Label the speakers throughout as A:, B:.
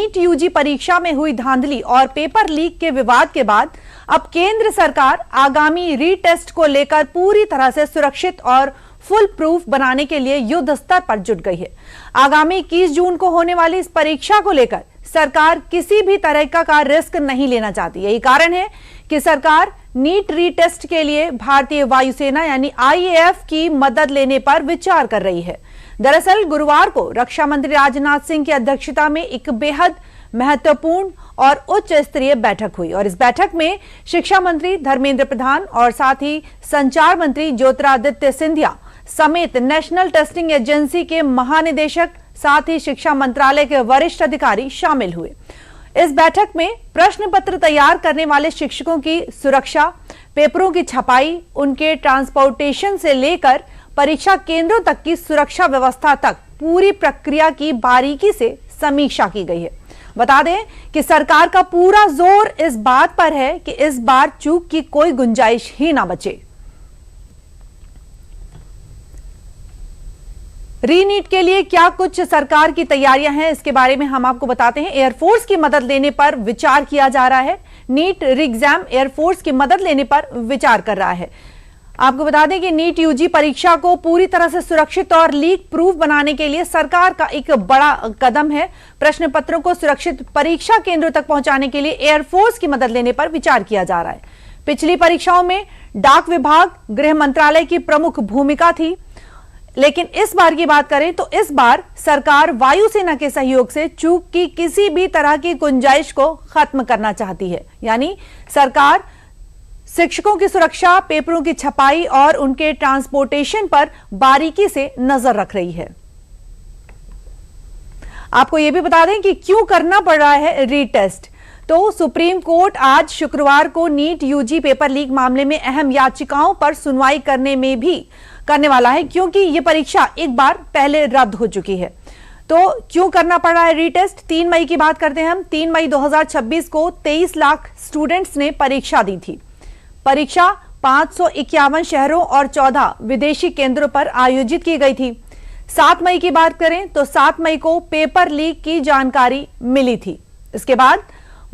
A: NEET UG परीक्षा में हुई धांधली और पेपर लीक के विवाद के बाद अब केंद्र सरकार आगामी रीटेस्ट को लेकर पूरी तरह से सुरक्षित और फुल प्रूफ बनाने के लिए युद्ध स्तर पर जुट गई है। आगामी 21 जून को होने वाली इस परीक्षा को लेकर सरकार किसी भी तरह का रिस्क नहीं लेना चाहती। यही कारण है कि सरकार नीट रीटेस्ट के लिए भारतीय वायुसेना यानी आईएएफ की मदद लेने पर विचार कर रही है। दरअसल गुरुवार को रक्षा मंत्री राजनाथ सिंह की अध्यक्षता में एक बेहद महत्वपूर्ण और उच्च स्तरीय बैठक हुई और इस बैठक में शिक्षा मंत्री धर्मेंद्र प्रधान और साथ ही संचार मंत्री ज्योतिरादित्य सिंधिया समेत नेशनल टेस्टिंग एजेंसी के महानिदेशक साथ ही शिक्षा मंत्रालय के वरिष्ठ अधिकारी शामिल हुए। इस बैठक में प्रश्न पत्र तैयार करने वाले शिक्षकों की सुरक्षा, पेपरों की छपाई, उनके ट्रांसपोर्टेशन से लेकर परीक्षा केंद्रों तक की सुरक्षा व्यवस्था तक पूरी प्रक्रिया की बारीकी से समीक्षा की गई है। बता दें कि सरकार का पूरा जोर इस बात पर है कि इस बार चूक की कोई गुंजाइश ही ना बचे। रीनीट के लिए क्या कुछ सरकार की तैयारियां हैं, इसके बारे में हम आपको बताते हैं। एयरफोर्स की मदद लेने पर विचार किया जा रहा है। नीट रीएग्जाम एयरफोर्स की मदद लेने पर विचार कर रहा है। आपको बता दें कि नीट यूजी परीक्षा को पूरी तरह से सुरक्षित और लीक प्रूफ बनाने के लिए सरकार का एक बड़ा कदम है। प्रश्न पत्रों को सुरक्षित परीक्षा केंद्रों तक पहुंचाने के लिए एयरफोर्स की मदद लेने पर विचार किया जा रहा है। पिछली परीक्षाओं में डाक विभाग, गृह मंत्रालय की प्रमुख भूमिका थी, लेकिन इस बार की बात करें तो इस बार सरकार वायुसेना के सहयोग से चूक की किसी भी तरह की गुंजाइश को खत्म करना चाहती है। यानी सरकार शिक्षकों की सुरक्षा, पेपरों की छपाई और उनके ट्रांसपोर्टेशन पर बारीकी से नजर रख रही है। आपको यह भी बता दें कि क्यों करना पड़ रहा है रीटेस्ट। तो सुप्रीम कोर्ट आज शुक्रवार को नीट यूजी पेपर लीक मामले में अहम याचिकाओं पर सुनवाई करने वाला है, क्योंकि यह परीक्षा एक बार पहले रद्द हो चुकी है। तो क्यों करना पड़ रहा है रीटेस्ट? 3 मई की बात करते हैं हम। 3 मई 2026 को 23 लाख स्टूडेंट्स ने परीक्षा दी थी। परीक्षा 551 शहरों और 14 विदेशी केंद्रों पर आयोजित की गई थी। 7 मई की बात करें तो 7 मई को पेपर लीक की जानकारी मिली थी। इसके बाद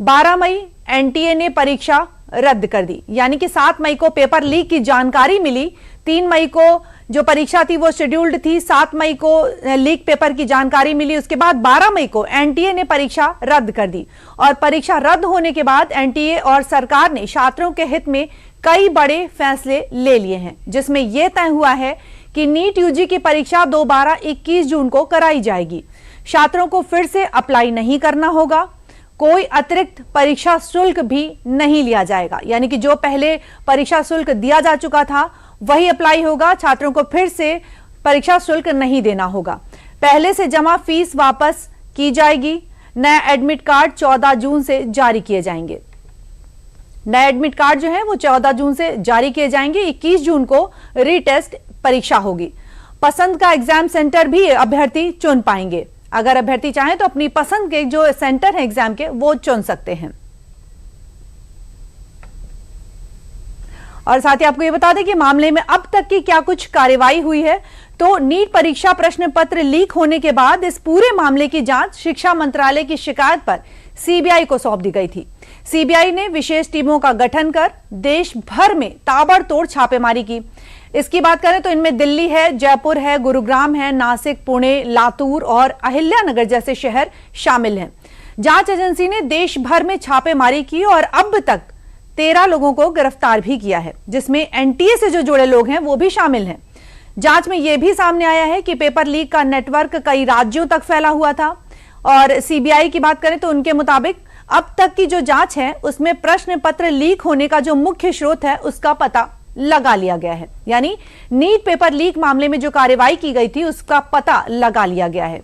A: 12 मई एनटीए ने परीक्षा रद्द कर दी। यानी कि 7 मई को पेपर लीक की जानकारी मिली, 3 मई को जो परीक्षा थी वो शेड्यूल्ड थी, 7 मई को लीक पेपर की जानकारी मिली, उसके बाद 12 मई को एनटीए ने परीक्षा रद्द कर दी। और परीक्षा रद्द होने के बाद एनटीए और सरकार ने छात्रों के हित में कई बड़े फैसले ले लिए हैं, जिसमें यह तय हुआ है कि नीट यूजी की परीक्षा दोबारा 21 जून को कराई जाएगी। छात्रों को फिर से अप्लाई नहीं करना होगा, कोई अतिरिक्त परीक्षा शुल्क भी नहीं लिया जाएगा। यानी कि जो पहले परीक्षा शुल्क दिया जा चुका था वही अप्लाई होगा, छात्रों को फिर से परीक्षा शुल्क नहीं देना होगा। पहले से जमा फीस वापस की जाएगी। नया एडमिट कार्ड 14 जून से जारी किए जाएंगे। नए एडमिट कार्ड जो है वो 14 जून से जारी किए जाएंगे। 21 जून को रीटेस्ट परीक्षा होगी। पसंद का एग्जाम सेंटर भी अभ्यर्थी चुन पाएंगे। अगर अभ्यर्थी चाहें तो अपनी पसंद के जो सेंटर है एग्जाम के वो चुन सकते हैं। और साथ ही आपको ये बता दें कि मामले में अब तक की क्या कुछ कार्रवाई हुई है। तो नीट परीक्षा प्रश्न पत्र लीक होने के बाद इस पूरे मामले की जांच शिक्षा मंत्रालय की शिकायत पर सीबीआई को सौंप दी गई थी। सीबीआई ने विशेष टीमों का गठन कर देश भर में ताबड़तोड़ छापेमारी की। इसकी बात करें तो इनमें दिल्ली है, जयपुर है, गुरुग्राम है, नासिक, पुणे, लातूर और अहिल्यानगर जैसे शहर शामिल हैं। जांच एजेंसी ने देश भर में छापेमारी की और अब तक 13 लोगों को गिरफ्तार भी किया है, जिसमें एनटीए से जो जुड़े लोग हैं वो भी शामिल हैं। जांच में यह भी सामने आया है कि पेपर लीक का नेटवर्क कई राज्यों तक फैला हुआ था। और सीबीआई की बात करें तो उनके मुताबिक अब तक की जो जांच है उसमें प्रश्न पत्र लीक होने का जो मुख्य स्रोत है उसका पता लगा लिया गया है। यानी नीट पेपर लीक मामले में जो कार्रवाई की गई थी उसका पता लगा लिया गया है।